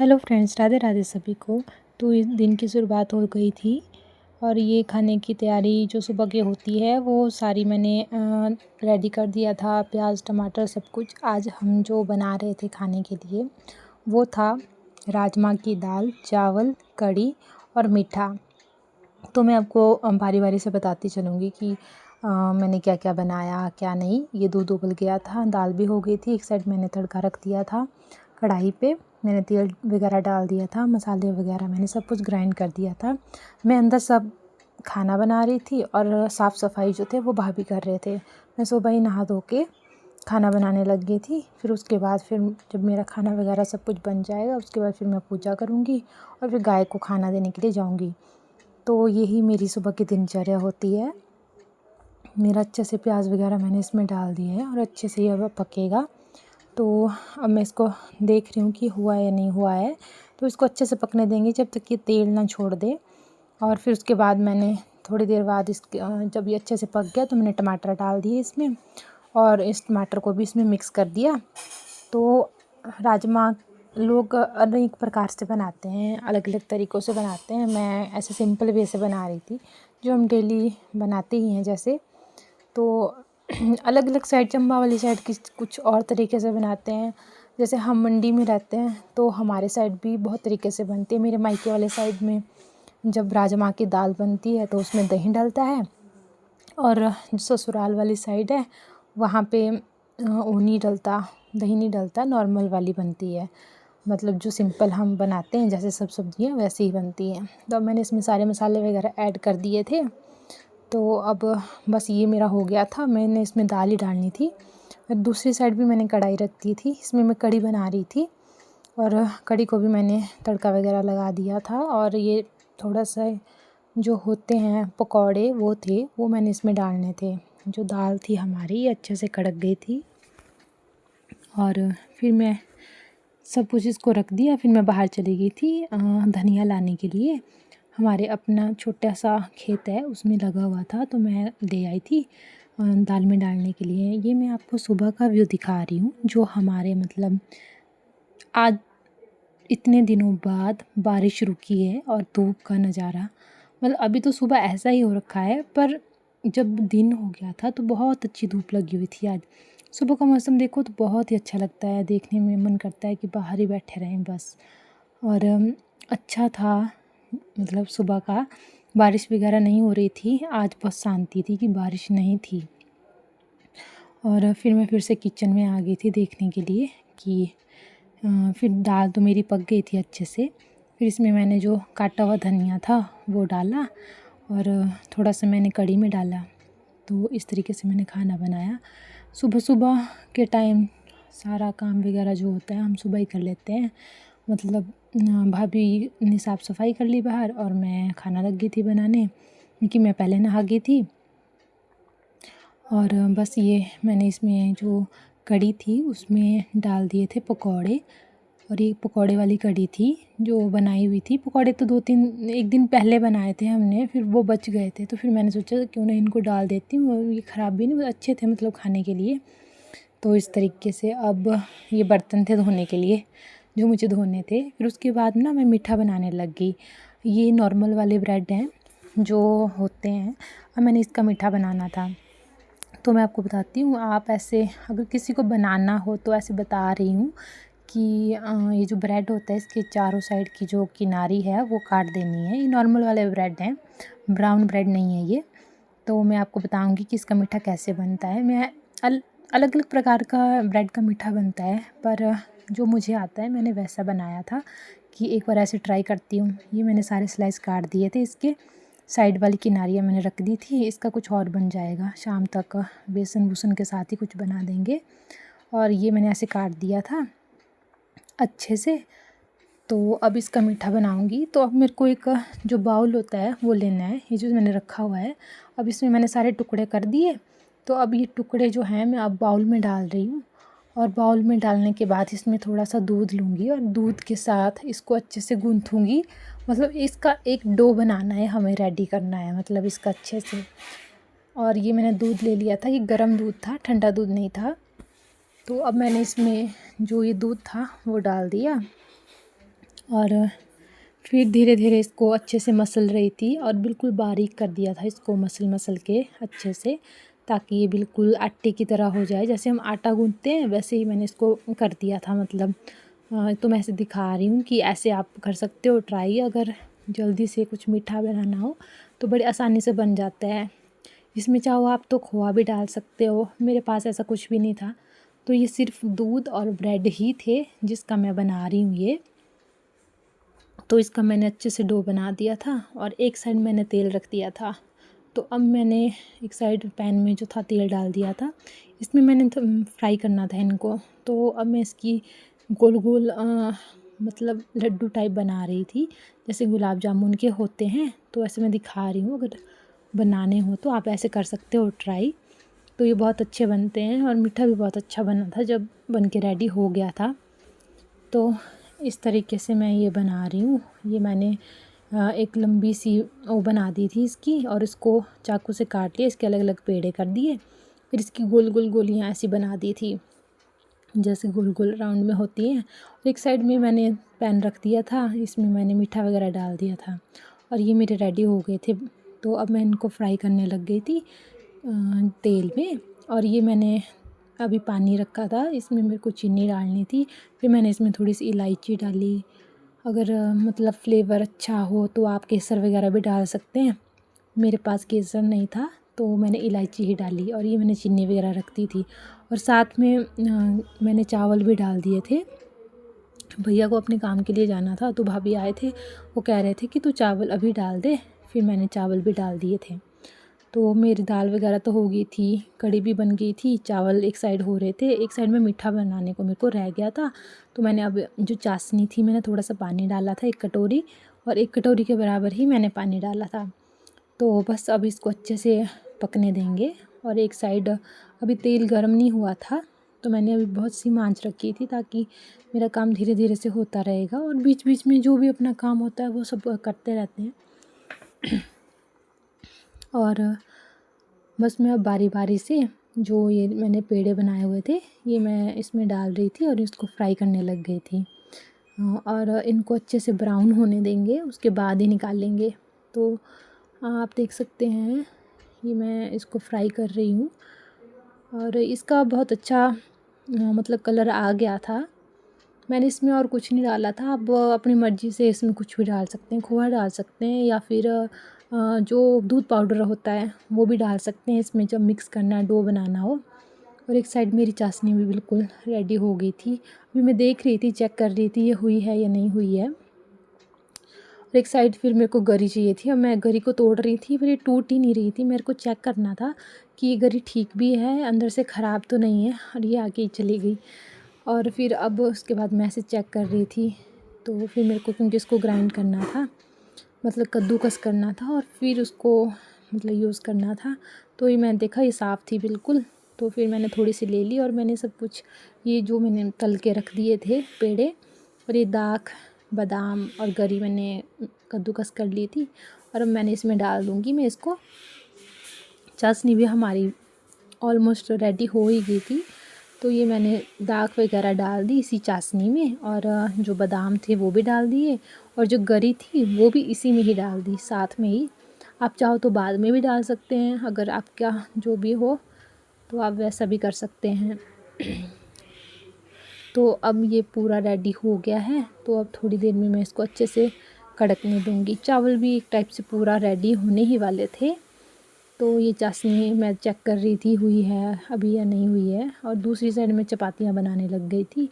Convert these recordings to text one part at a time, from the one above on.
Hello friends, Radhe Radhe सभी को। तो इस दिन की शुरुआत हो गई थी और ये खाने की तैयारी जो सुबह की होती है वो सारी मैंने रेडी कर दिया था। प्याज टमाटर सब कुछ। आज हम जो बना रहे थे खाने के लिए वो था राजमा की दाल, चावल, कढ़ी और मीठा। तो मैं आपको बारी बारी से बताती चलूँगी कि मैंने क्या क्या बनाया क्या नहीं। ये दूध उबल गया था, दाल भी हो गई थी। एक साइड मैंने तड़का रख दिया था कढ़ाई पे। मैंने तेल वगैरह डाल दिया था, मसाले वगैरह मैंने सब कुछ ग्राइंड कर दिया था। मैं अंदर सब खाना बना रही थी और साफ़ सफाई जो थे वो भाभी कर रहे थे। मैं सुबह ही नहा धो के खाना बनाने लग गई थी। फिर उसके बाद फिर जब मेरा खाना वगैरह सब कुछ बन जाएगा उसके बाद फिर मैं पूजा करूँगी और फिर गाय को खाना देने के लिए जाऊँगी। तो यही मेरी सुबह की दिनचर्या होती है। मेरा अच्छे से प्याज वगैरह मैंने इसमें डाल दिया है और अच्छे से ये अब पकेगा। तो अब मैं इसको देख रही हूँ कि हुआ या नहीं हुआ है। तो इसको अच्छे से पकने देंगे जब तक ये तेल ना छोड़ दे। और फिर उसके बाद मैंने थोड़ी देर बाद जब ये अच्छे से पक गया तो मैंने टमाटर डाल दिए इसमें और इस टमाटर को भी इसमें मिक्स कर दिया। तो राजमा लोग अनेक प्रकार से बनाते हैं, अलग अलग तरीक़ों से बनाते हैं। मैं ऐसे सिंपल वे से बना रही थी जो हम डेली बनाते ही हैं जैसे। तो अलग अलग साइड, चंबा वाली साइड की कुछ और तरीके से बनाते हैं। जैसे हम मंडी में रहते हैं तो हमारे साइड भी बहुत तरीके से बनती है। मेरे मायके वाले साइड में जब राजमा की दाल बनती है तो उसमें दही डलता है और ससुराल वाली साइड है वहाँ पे वो नहीं डलता, दही नहीं डलता, नॉर्मल वाली बनती है। मतलब जो सिंपल हम बनाते हैं जैसे सब सब्जियाँ वैसे ही बनती हैं। तो अब मैंने इसमें सारे मसाले वगैरह ऐड कर दिए थे। तो अब बस ये मेरा हो गया था। मैंने इसमें दाल ही डालनी थी और दूसरी साइड भी मैंने कढ़ाई रख दी थी। इसमें मैं कढ़ी बना रही थी और कढ़ी को भी मैंने तड़का वगैरह लगा दिया था। और ये थोड़ा सा जो होते हैं पकौड़े वो थे, वो मैंने इसमें डालने थे। जो दाल थी हमारी अच्छे से कड़क गई थी और फिर मैं सब कुछ इसको रख दिया। फिर मैं बाहर चली गई थी धनिया लाने के लिए। हमारे अपना छोटा सा खेत है उसमें लगा हुआ था तो मैं ले आई थी दाल में डालने के लिए। ये मैं आपको सुबह का व्यू दिखा रही हूँ जो हमारे मतलब आज इतने दिनों बाद बारिश रुकी है और धूप का नज़ारा। मतलब अभी तो सुबह ऐसा ही हो रखा है पर जब दिन हो गया था तो बहुत अच्छी धूप लगी हुई थी। आज सुबह का मौसम देखो तो बहुत ही अच्छा लगता है, देखने में मन करता है कि बाहर ही बैठे रहें बस। और अच्छा था, मतलब सुबह का बारिश वगैरह नहीं हो रही थी। आज बहुत शांति थी कि बारिश नहीं थी। और फिर मैं फिर से किचन में आ गई थी देखने के लिए कि फिर दाल तो मेरी पक गई थी अच्छे से। फिर इसमें मैंने जो काटा हुआ धनिया था वो डाला और थोड़ा सा मैंने कढ़ी में डाला। तो इस तरीके से मैंने खाना बनाया। सुबह सुबह के टाइम सारा काम वगैरह जो होता है हम सुबह ही कर लेते हैं। मतलब भाभी ने साफ़ सफाई कर ली बाहर और मैं खाना लग गई थी बनाने क्योंकि मैं पहले नहा गई थी। और बस ये मैंने इसमें जो कढ़ी थी उसमें डाल दिए थे पकौड़े। और ये पकौड़े वाली कढ़ी थी जो बनाई हुई थी। पकौड़े तो एक दिन पहले बनाए थे हमने, फिर वो बच गए थे तो फिर मैंने सोचा क्यों ना इनको डाल देती हूँ और ये ख़राब भी नहीं, अच्छे थे मतलब खाने के लिए। तो इस तरीके से अब ये बर्तन थे धोने के लिए जो मुझे धोने थे। फिर उसके बाद ना मैं मीठा बनाने लग गई। ये नॉर्मल वाले ब्रेड हैं जो होते हैं और मैंने इसका मीठा बनाना था। तो मैं आपको बताती हूँ, आप ऐसे अगर किसी को बनाना हो तो ऐसे बता रही हूँ कि ये जो ब्रेड होता है इसके चारों साइड की जो किनारी है वो काट देनी है। ये नॉर्मल वाले ब्रेड हैं, ब्राउन ब्रेड नहीं है ये। तो मैं आपको बताऊंगी कि इसका मीठा कैसे बनता है। मैं अलग अलग प्रकार का ब्रेड का मीठा बनता है पर जो मुझे आता है मैंने वैसा बनाया था कि एक बार ऐसे ट्राई करती हूँ। ये मैंने सारे स्लाइस काट दिए थे, इसके साइड वाली किनारियाँ मैंने रख दी थी। इसका कुछ और बन जाएगा शाम तक, बेसन वूसन के साथ ही कुछ बना देंगे। और ये मैंने ऐसे काट दिया था अच्छे से। तो अब इसका मीठा बनाऊंगी। तो अब मेरे को एक जो बाउल होता है वो लेना है, ये जो मैंने रखा हुआ है। अब इसमें मैंने सारे टुकड़े कर दिए। तो अब ये टुकड़े जो हैं मैं अब बाउल में डाल रही हूँ। और बाउल में डालने के बाद इसमें थोड़ा सा दूध लूँगी और दूध के साथ इसको अच्छे से गूँथूँगी। मतलब इसका एक डो बनाना है, हमें रेडी करना है मतलब इसका अच्छे से। और ये मैंने दूध ले लिया था, ये गर्म दूध था, ठंडा दूध नहीं था। तो अब मैंने इसमें जो ये दूध था वो डाल दिया और फिर धीरे धीरे इसको अच्छे से मसल रही थी और बिल्कुल बारीक कर दिया था इसको मसल मसल के अच्छे से, ताकि ये बिल्कुल आटे की तरह हो जाए। जैसे हम आटा गूँथते हैं वैसे ही मैंने इसको कर दिया था, मतलब तो मैं ऐसे दिखा रही हूँ कि ऐसे आप कर सकते हो ट्राई। अगर जल्दी से कुछ मीठा बनाना हो तो बड़ी आसानी से बन जाता है। इसमें चाहो आप तो खोआ भी डाल सकते हो, मेरे पास ऐसा कुछ भी नहीं था, तो ये सिर्फ दूध और ब्रेड ही थे जिसका मैं बना रही हूँ ये। तो इसका मैंने अच्छे से डो बना दिया था और एक साइड मैंने तेल रख दिया था। तो अब मैंने एक साइड पैन में जो था तेल डाल दिया था, इसमें मैंने फ्राई करना था इनको। तो अब मैं इसकी गोल गोल मतलब लड्डू टाइप बना रही थी, जैसे गुलाब जामुन के होते हैं, तो ऐसे मैं दिखा रही हूँ। अगर बनाने हो तो आप ऐसे कर सकते हो ट्राई। तो ये बहुत अच्छे बनते हैं और मीठा भी बहुत अच्छा बना था जब बन के रेडी हो गया था। तो इस तरीके से मैं ये बना रही हूँ। ये मैंने एक लंबी सी वो बना दी थी इसकी, और इसको चाकू से काट लिया, इसके अलग अलग पेड़े कर दिए। फिर इसकी गोल गोल गोलियाँ ऐसी बना दी थी जैसे गोल गोल राउंड में होती हैं। और एक साइड में मैंने पैन रख दिया था, इसमें मैंने मीठा वगैरह डाल दिया था और ये मेरे रेडी हो गए थे। तो अब मैं इनको फ्राई करने लग गई थी तेल में। और ये मैंने अभी पानी रखा था, इसमें मेरे को चीनी डालनी थी। फिर मैंने इसमें थोड़ी सी इलायची डाली। अगर मतलब फ्लेवर अच्छा हो तो आप केसर वगैरह भी डाल सकते हैं। मेरे पास केसर नहीं था तो मैंने इलायची ही डाली, और ये मैंने चीनी वगैरह रख दी थी। और साथ में मैंने चावल भी डाल दिए थे। भैया को अपने काम के लिए जाना था तो भाभी आए थे, वो कह रहे थे कि तू चावल अभी डाल दे। फिर मैंने चावल भी डाल दिए थे। तो मेरी दाल वगैरह तो हो गई थी, कढ़ी भी बन गई थी, चावल एक साइड हो रहे थे, एक साइड में मीठा बनाने को मेरे को रह गया था। तो मैंने अब जो चाशनी थी, मैंने थोड़ा सा पानी डाला था 1 कटोरी, और 1 कटोरी के बराबर ही मैंने पानी डाला था। तो बस अब इसको अच्छे से पकने देंगे। और एक साइड अभी तेल गर्म नहीं हुआ था, तो मैंने अभी बहुत सी आँच रखी थी ताकि मेरा काम धीरे धीरे से होता रहेगा, और बीच बीच में जो भी अपना काम होता है वो सब करते रहते हैं। और बस मैं अब बारी बारी से जो ये मैंने पेड़े बनाए हुए थे ये मैं इसमें डाल रही थी और इसको फ्राई करने लग गई थी। और इनको अच्छे से ब्राउन होने देंगे, उसके बाद ही निकालेंगे। तो आप देख सकते हैं ये मैं इसको फ्राई कर रही हूँ, और इसका बहुत अच्छा मतलब कलर आ गया था। मैंने इसमें और कुछ नहीं डाला था। आप अपनी मर्ज़ी से इसमें कुछ भी डाल सकते हैं, खोआ डाल सकते हैं, या फिर जो दूध पाउडर होता है वो भी डाल सकते हैं इसमें जब मिक्स करना है, डो बनाना हो। और एक साइड मेरी चाशनी भी बिल्कुल रेडी हो गई थी। अभी मैं देख रही थी, चेक कर रही थी ये हुई है या नहीं हुई है। और एक साइड फिर मेरे को गरी चाहिए थी, और मैं गरी को तोड़ रही थी, पर ये टूट ही नहीं रही थी। मेरे को चेक करना था कि ये गरी ठीक भी है, अंदर से ख़राब तो नहीं है, और ये आगे ही चली गई। और फिर अब उसके बाद मैं ऐसे चेक कर रही थी, तो फिर मेरे को क्योंकि इसको ग्राइंड करना था, मतलब कद्दूकस करना था, और फिर उसको मतलब यूज़ करना था। तो ये मैंने देखा ये साफ़ थी बिल्कुल। तो फिर मैंने थोड़ी सी ले ली, और मैंने सब कुछ ये जो मैंने तल के रख दिए थे पेड़े, और ये दाख बादाम और गरी मैंने कद्दूकस कर ली थी, और अब मैंने इसमें डाल दूँगी मैं इसको। चाशनी भी हमारी ऑलमोस्ट रेडी हो ही गई थी। तो ये मैंने दाख वगैरह डाल दी इसी चाशनी में, और जो बादाम थे वो भी डाल दिए, और जो गरी थी वो भी इसी में ही डाल दी साथ में ही। आप चाहो तो बाद में भी डाल सकते हैं, अगर आपका जो भी हो तो आप वैसा भी कर सकते हैं। तो अब ये पूरा रेडी हो गया है, तो अब थोड़ी देर में मैं इसको अच्छे से कड़कने दूँगी। चावल भी एक टाइप से पूरा रेडी होने ही वाले थे। तो ये चाशनी मैं चेक कर रही थी हुई है अभी या नहीं हुई है। और दूसरी साइड में चपातियाँ बनाने लग गई थी,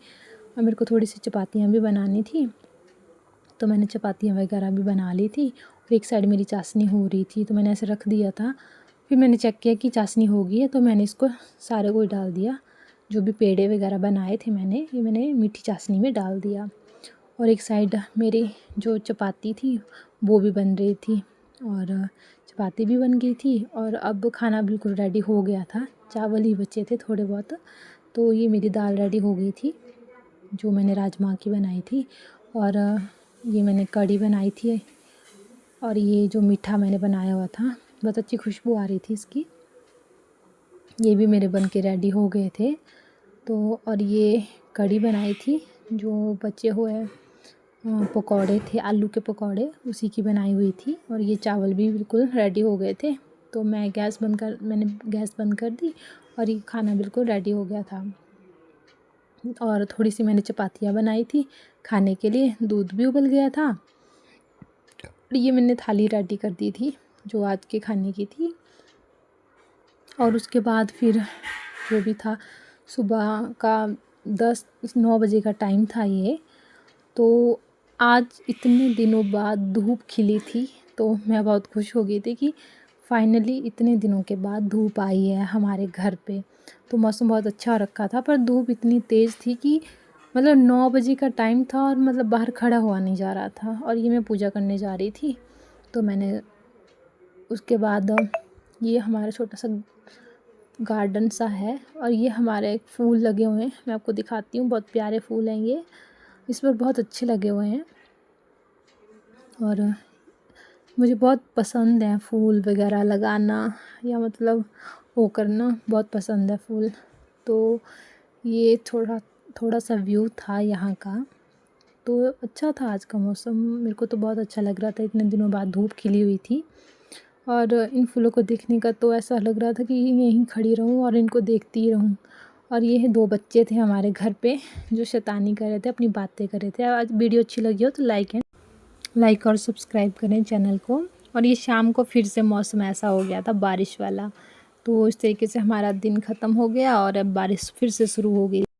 और मेरे को थोड़ी सी चपातियाँ भी बनानी थी, तो मैंने चपातियाँ वगैरह भी बना ली थी। और एक साइड मेरी चाशनी हो रही थी, तो मैंने ऐसे रख दिया था। फिर मैंने चेक किया कि चाशनी हो गई है, तो मैंने इसको सारे को डाल दिया। जो भी पेड़े वगैरह बनाए थे मैंने, ये मैंने मीठी चाशनी में डाल दिया। और एक साइड मेरी जो चपाती थी वो भी बन रही थी, और चपाती भी बन गई थी, और अब खाना बिल्कुल रेडी हो गया था। चावल ही बचे थे थोड़े बहुत। तो ये मेरी दाल रेडी हो गई थी जो मैंने राजमा की बनाई थी, और ये मैंने कढ़ी बनाई थी, और ये जो मीठा मैंने बनाया हुआ था, बहुत अच्छी खुशबू आ रही थी इसकी। ये भी मेरे बन के रेडी हो गए थे। तो और ये कढ़ी बनाई थी जो बचे हुए पकौड़े थे, आलू के पकौड़े, उसी की बनाई हुई थी। और ये चावल भी बिल्कुल रेडी हो गए थे। तो मैंने गैस बंद कर दी और ये खाना बिल्कुल रेडी हो गया था। और थोड़ी सी मैंने चपातियाँ बनाई थी खाने के लिए, दूध भी उबल गया था। और ये मैंने थाली रेडी कर दी थी जो आज के खाने की थी। और उसके बाद फिर जो भी था, सुबह का 9 बजे का टाइम था ये। तो आज इतने दिनों बाद धूप खिली थी, तो मैं बहुत खुश हो गई थी कि फाइनली इतने दिनों के बाद धूप आई है हमारे घर पे। तो मौसम बहुत अच्छा रखा था, पर धूप इतनी तेज़ थी कि मतलब 9 बजे का टाइम था और मतलब बाहर खड़ा हुआ नहीं जा रहा था। और ये मैं पूजा करने जा रही थी, तो मैंने उसके बाद ये हमारा छोटा सा गार्डन सा है और ये हमारे फूल लगे हुए हैं, मैं आपको दिखाती हूँ। बहुत प्यारे फूल हैं ये, इस पर बहुत अच्छे लगे हुए हैं। और मुझे बहुत पसंद है फूल वगैरह लगाना, या मतलब वो करना बहुत पसंद है फूल। तो ये थोड़ा सा व्यू था यहाँ का। तो अच्छा था आज का मौसम, मेरे को तो बहुत अच्छा लग रहा था। इतने दिनों बाद धूप खिली हुई थी और इन फूलों को देखने का तो ऐसा लग रहा था कि यहीं खड़ी रहूं और इनको देखती ही रहूं। और ये 2 बच्चे थे हमारे घर पे जो शैतानी कर रहे थे, अपनी बातें कर रहे थे। आज वीडियो अच्छी लगी हो तो लाइक और सब्सक्राइब करें चैनल को। और ये शाम को फिर से मौसम ऐसा हो गया था बारिश वाला, तो इस तरीके से हमारा दिन ख़त्म हो गया और अब बारिश फिर से शुरू हो गई।